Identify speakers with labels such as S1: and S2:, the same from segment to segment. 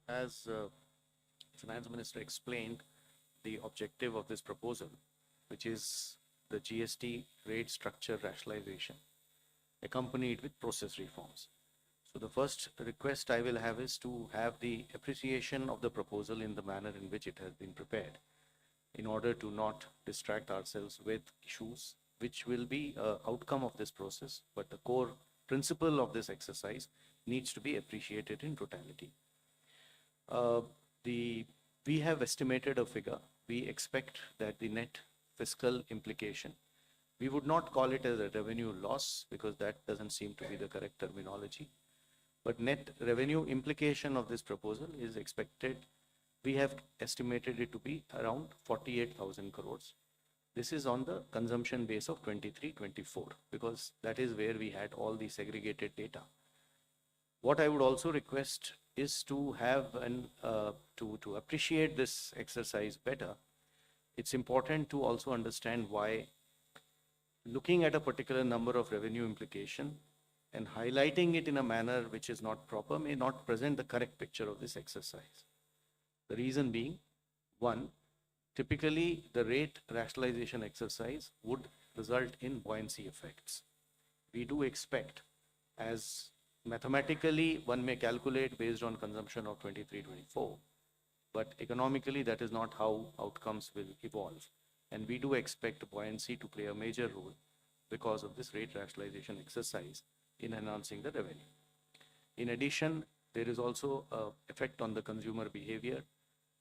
S1: As Finance Minister explained, the objective of this proposal, which is the GST rate structure rationalization, accompanied with process reforms. So the first request I will have is to have the appreciation of the proposal in the manner in which it has been prepared, in order to not distract ourselves with issues which will be an outcome of this process, but the core principle of this exercise needs to be appreciated in totality. Uh, the we have estimated a figure. We expect that the net fiscal implication, we would not call it as a revenue loss because that doesn't seem to be the correct terminology, but net revenue implication of this proposal is expected. We have estimated it to be around 48,000 crores. This is on the consumption base of 23-24 because that is where we had all the segregated data. What I would also request is to have to appreciate this exercise better. It's important to also understand why looking at a particular number of revenue implication and highlighting it in a manner which is not proper may not present the correct picture of this exercise. The reason being, one, typically the rate rationalization exercise would result in buoyancy effects. We do expect, as mathematically one may calculate based on consumption of 23-24, but economically that is not how outcomes will evolve. And we do expect buoyancy to play a major role because of this rate rationalization exercise in enhancing the revenue. In addition, there is also an effect on the consumer behavior.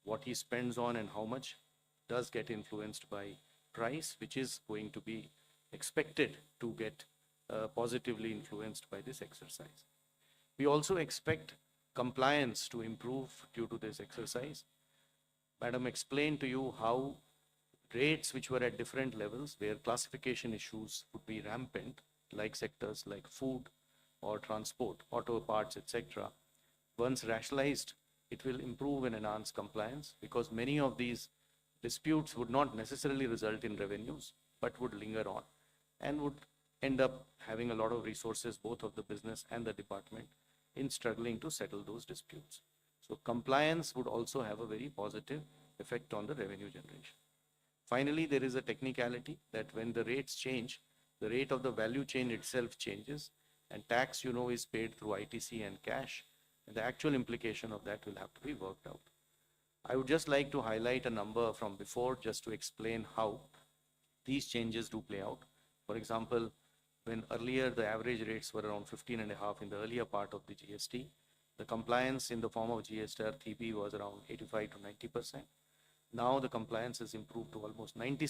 S1: What he spends on and how much does get influenced by price, which is going to be expected to get positively influenced by this exercise. We also expect compliance to improve due to this exercise. Madam explained to you how rates which were at different levels, where classification issues would be rampant, like sectors like food or transport, auto parts, etc. Once rationalized, it will improve and enhance compliance because many of these disputes would not necessarily result in revenues, but would linger on and would end up having a lot of resources, both of the business and the department, in struggling to settle those disputes. So compliance would also have a very positive effect on the revenue generation. Finally, there is a technicality that when the rates change, the rate of the value chain itself changes, and tax, is paid through ITC and cash, and the actual implication of that will have to be worked out. I would just like to highlight a number from before just to explain how these changes do play out. For example, when earlier the average rates were around 15.5 in the earlier part of the GST, the compliance in the form of GSTR TB was around 85 to 90%. Now the compliance has improved to almost 90.